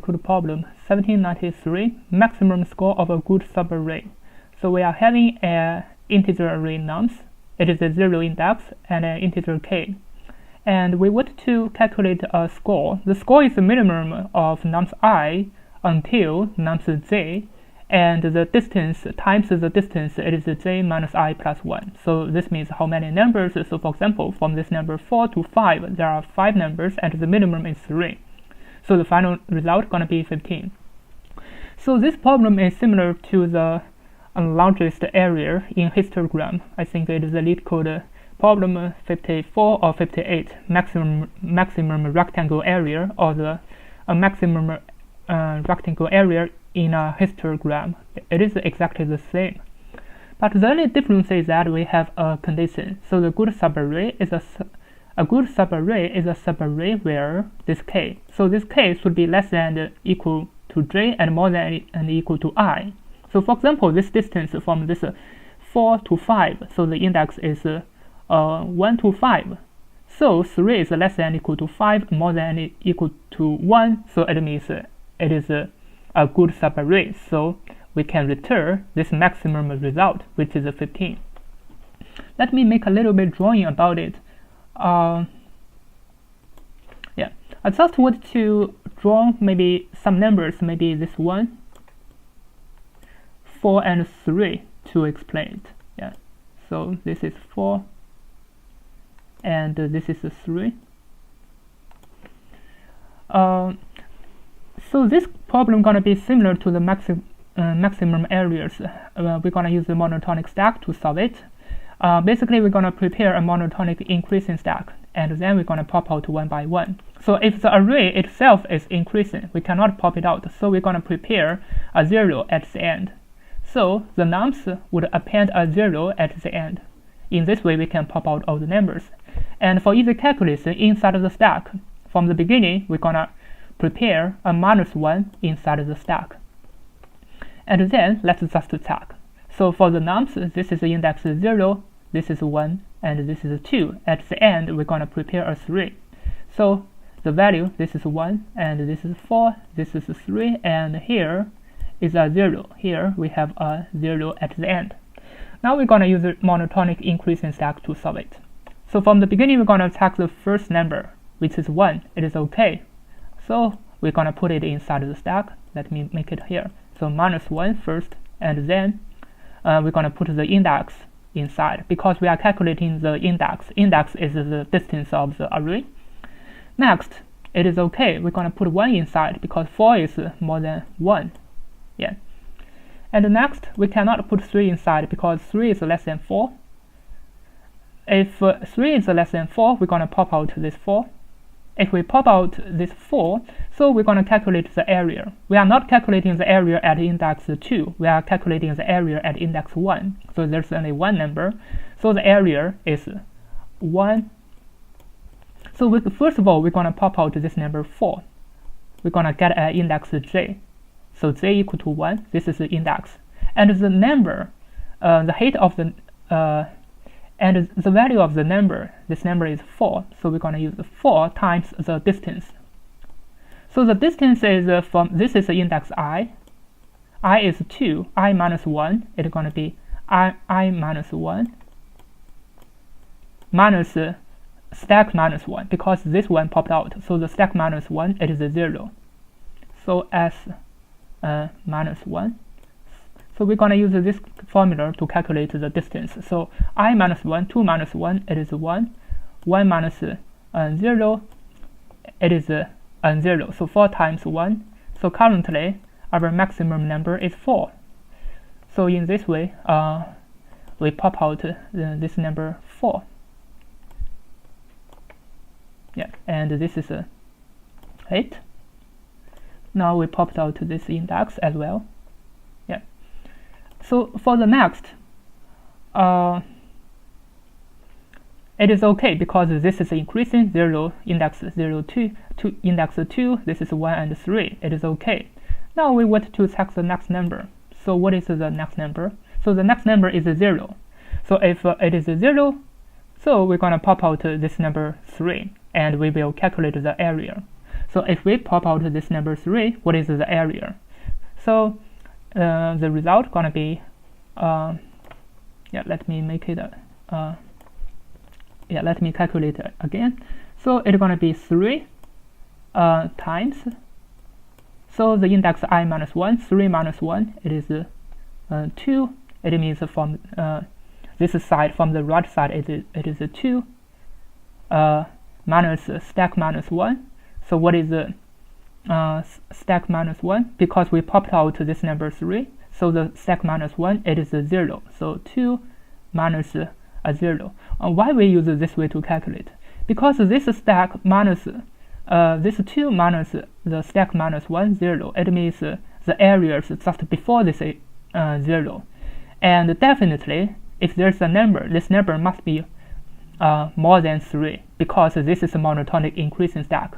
Leetcode problem 1793, maximum score of a good subarray. So we are having an integer array nums. It is a 0 index and an integer k. And we want to calculate a score. The score is the minimum of nums I until nums j, and the distance times the distance, it is j minus I plus 1. So this means how many numbers. So for example, from this number 4 to 5, there are 5 numbers and the minimum is 3. So the final result gonna be 15. So this problem is similar to the largest area in histogram. I think it is the Leetcode problem 54 or 58, maximum rectangle area, or the maximum rectangle area in a histogram. It is exactly the same, but the only difference is that we have a condition. So the good subarray is a good subarray is a subarray where this k. So this k should be less than and equal to j and more than and equal to I. So for example, this distance from this 4 to 5, so the index is 1 to 5. So 3 is less than equal to 5, more than equal to 1. So it means it is a good subarray. So we can return this maximum result, which is 15. Let me make a little bit drawing about it. I just want to draw maybe some numbers, maybe this one, 4 and 3, to explain it. Yeah, so this is 4 and this is 3. So this problem gonna be similar to the maximum areas. We're gonna use the monotonic stack to solve it. Basically, we're gonna prepare a monotonic increasing stack, and then we're gonna pop out one by one. So if the array itself is increasing, we cannot pop it out. So we're gonna prepare a 0 at the end. So the nums would append a 0 at the end. In this way, we can pop out all the numbers. And for easy calculation inside of the stack, from the beginning, we're gonna prepare a -1 inside of the stack. And then let's just check. So for the nums, this is the index 0, this is 1, and this is 2. At the end, we're gonna prepare a 3. So the value, this is 1, and this is 4, this is 3, and here is a 0. Here we have a 0 at the end. Now we're gonna use the monotonic increasing stack to solve it. So from the beginning, we're gonna check the first number, which is 1. It is okay. So we're gonna put it inside the stack. Let me make it here. So -1 first, and then we're gonna put the index inside, because we are calculating the index. Index is the distance of the array. Next, it is okay. We're gonna put 1 inside because 4 is more than 1. Yeah. And next, we cannot put 3 inside because 3 is less than 4. If 3 is less than 4, we're gonna pop out this 4. If we pop out this 4, so we're gonna calculate the area. We are not calculating the area at index 2. We are calculating the area at index 1. So there's only one number. So the area is 1. So first of all, we're gonna pop out this number 4. We're gonna get an index j. So j equal to 1. This is the index. And the number, the height of the and the value of the number, this number is 4, so we're going to use 4 times the distance. So the distance is from, this is the index I is 2, I minus 1, it's going to be I minus 1 minus stack minus 1, because this one popped out, so the stack minus 1, it is a 0. So s minus 1. So we're going to use this formula to calculate the distance. So I minus 1, 2 minus 1, it is 1. 1 minus 0, it is 0. So 4 times 1. So currently, our maximum number is 4. So in this way, we pop out this number 4. Yeah, and this is 8. Now we popped out this index as well. Yeah. So for the next, it is okay because this is increasing 0, index 0, 2, index 2, this is 1 and 3. It is okay. Now we want to check the next number. So what is the next number? So the next number is 0. So if it is 0, so we're going to pop out this number 3, and we will calculate the area. So if we pop out this number 3, what is the area? So the result gonna be let me make it let me calculate it again. So it's gonna be 3 times, so the index I minus 1, 3 minus 1, it is 2. It means from this side, from the right side, it is 2 minus stack minus 1. So what is stack minus 1? Because we popped out this number 3, so the stack minus 1, it is 0. So 2 minus 0. Why we use this way to calculate? Because this stack minus this 2 minus the stack minus 1, 0. It means the areas just before this 0. And definitely, if there's a number, this number must be more than 3, because this is a monotonic increasing stack.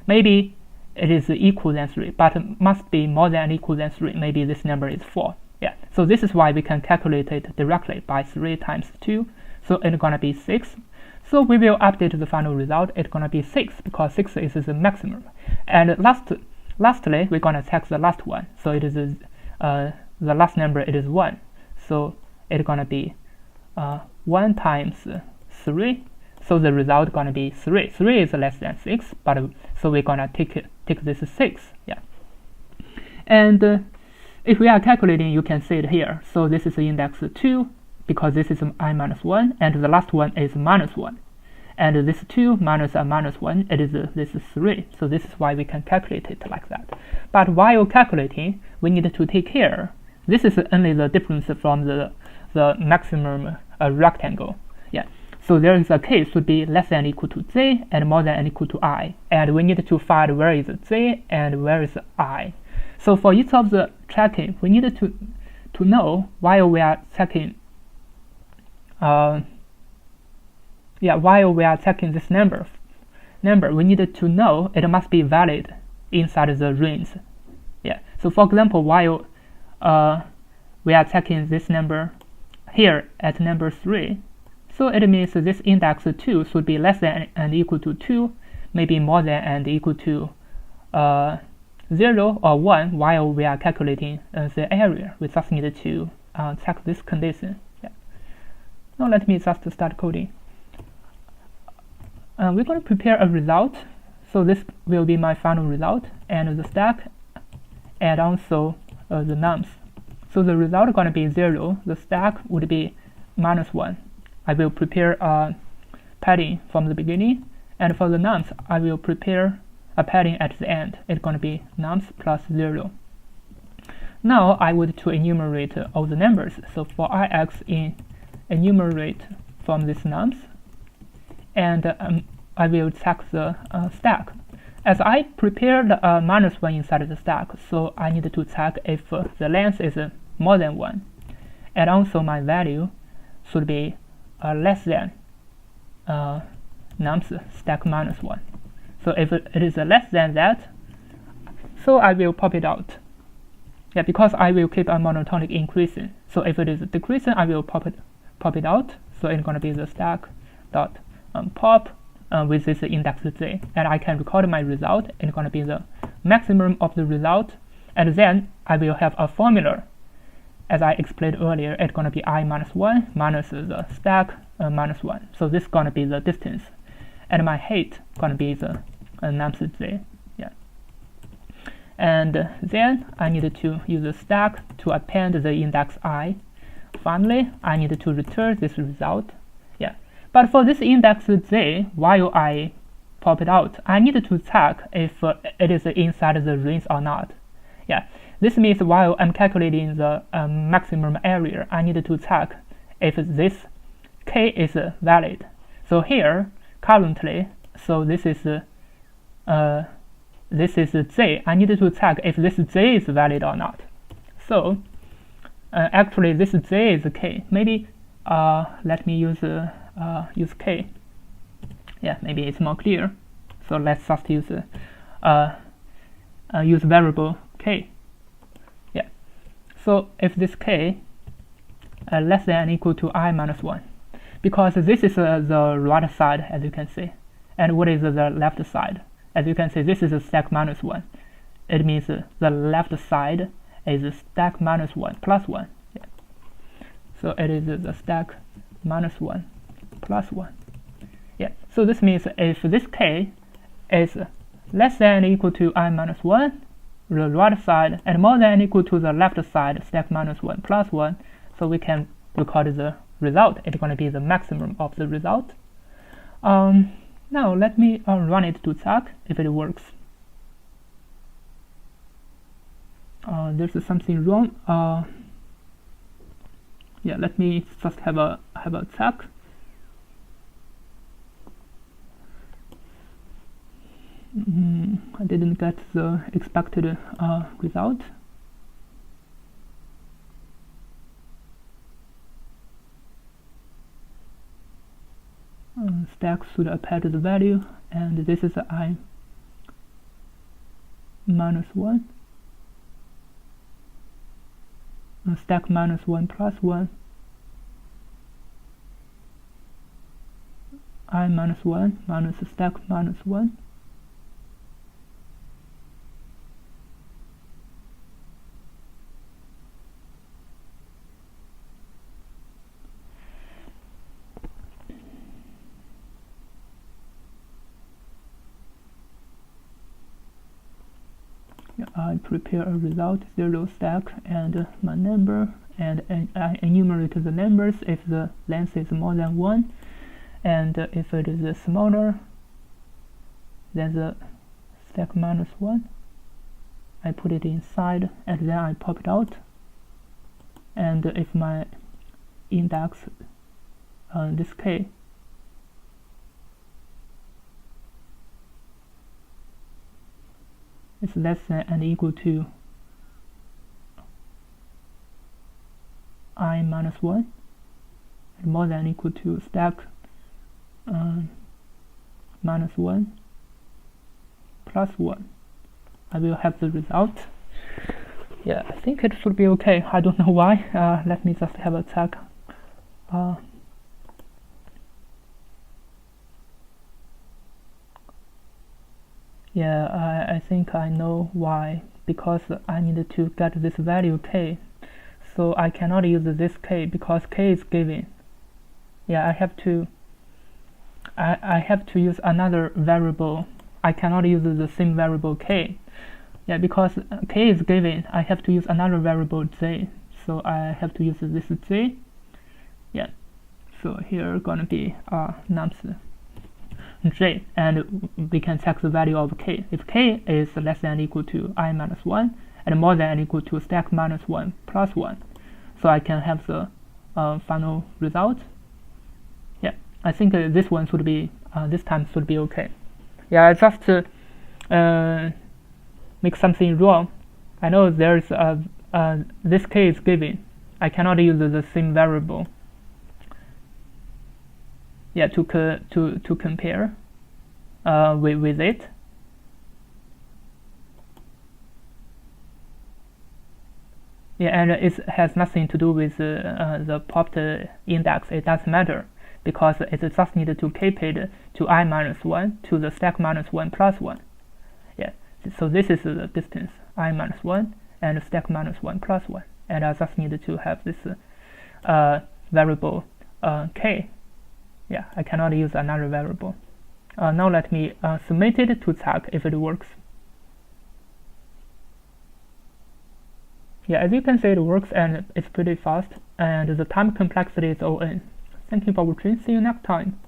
Maybe it is equal than 3, but it must be more than equal than 3. Maybe this number is 4. Yeah. So this is why we can calculate it directly by 3 times 2. So it's gonna be 6. So we will update the final result. It's gonna be 6, because 6 is the maximum. And lastly, we're gonna check the last one. So it is the last number. It is 1. So it's gonna be 1 times 3. So the result gonna be 3. 3 is less than 6, but so we're gonna take this 6. Yeah. And if we are calculating, you can see it here. So this is the index 2, because this is I minus 1, and the last one is minus 1. And this 2 minus a minus 1, it is this is 3. So this is why we can calculate it like that. But while calculating, we need to take care. This is only the difference from the maximum rectangle. Yeah. So there is a case should be less than or equal to j and more than or equal to I. And we need to find where is j and where is I. So for each of the checking, we need to know while we are checking while we are checking this number, we need to know it must be valid inside the range. Yeah. So for example, while we are checking this number here at number 3, so it means this index 2 should be less than and equal to 2, maybe more than and equal to 0 or 1 while we are calculating the area. We just need to check this condition. Yeah. Now let me just start coding. We're going to prepare a result. So this will be my final result, and the stack, and also the nums. So the result is going to be 0. The stack would be minus 1. I will prepare a padding from the beginning, and for the nums, I will prepare a padding at the end. It's going to be nums plus 0. Now I would to enumerate all the numbers. So for ix, enumerate from this nums, and I will check the stack. As I prepared minus 1 inside the stack, so I need to check if the length is more than 1, and also my value should be less than nums stack minus 1. So if it is less than that, so I will pop it out. Yeah, because I will keep a monotonic increasing. So if it is decreasing, I will pop it out. So it's going to be the stack dot pop with this index j, and I can record my result. It's going to be the maximum of the result, and then I will have a formula. As I explained earlier, it's going to be I minus 1 minus the stack minus 1. So this is going to be the distance, and my height going to be the nums j. Yeah. And then I need to use the stack to append the index I. Finally, I need to return this result. Yeah. But for this index j, while I pop it out, I need to check if it is inside the range or not. Yeah. This means while I'm calculating the maximum area, I need to check if this k is valid. So here, currently, so this is j. I need to check if this j is valid or not. So actually, this j is k. Maybe let me use k. Yeah, maybe it's more clear. So let's just use variable k. Yeah. So if this k less than or equal to I minus 1, because this is the right side, as you can see, and what is the left side? as you can see, this is a stack minus 1. It means the left side is stack minus 1 plus 1. Yeah. So it is the stack minus 1 plus 1. Yeah. So this means if this k is less than or equal to I minus 1, the right side, and more than or equal to the left side, stack minus 1 plus 1, so we can record the result. It's going to be the maximum of the result. Now let me run it to check if it works. There's something wrong. Yeah, let me just have a check. I didn't get the expected result. Stack should apply to the value, and this is I minus 1. Stack minus 1 plus 1. I minus 1 minus stack minus 1. I prepare a result 0 stack and my number, and I enumerate the numbers if the length is more than 1, and if it is smaller than the stack minus 1, I put it inside and then I pop it out. And if my index this k is less than and equal to I minus 1, and more than equal to stack minus 1 plus 1, I will have the result. Yeah, I think it should be okay. I don't know why. Let me just have a check. Yeah, I think I know why, because I need to get this value k, so I cannot use this k because k is given. Yeah, I have to use another variable. I cannot use the same variable k. Yeah, because k is given, I have to use another variable j, so I have to use this j. Yeah, so here gonna be nums j, and we can check the value of k. If k is less than or equal to I minus 1 and more than or equal to stack minus 1 plus 1, so I can have the final result. Yeah, I think this one should be this time should be okay. Yeah, I just make something wrong. I know there's this k is given. I cannot use the same variable. Yeah, to compare with it. Yeah, and it has nothing to do with the popped index. It doesn't matter because it just needed to keep it to I minus 1 to the stack minus 1 plus 1. Yeah, so this is the distance I minus 1 and stack minus 1 plus 1, and I just needed to have this variable k. Yeah, I cannot use another variable. Now let me submit it to check if it works. Yeah, as you can see, it works and it's pretty fast, and the time complexity is O(n). Thank you for watching. See you next time.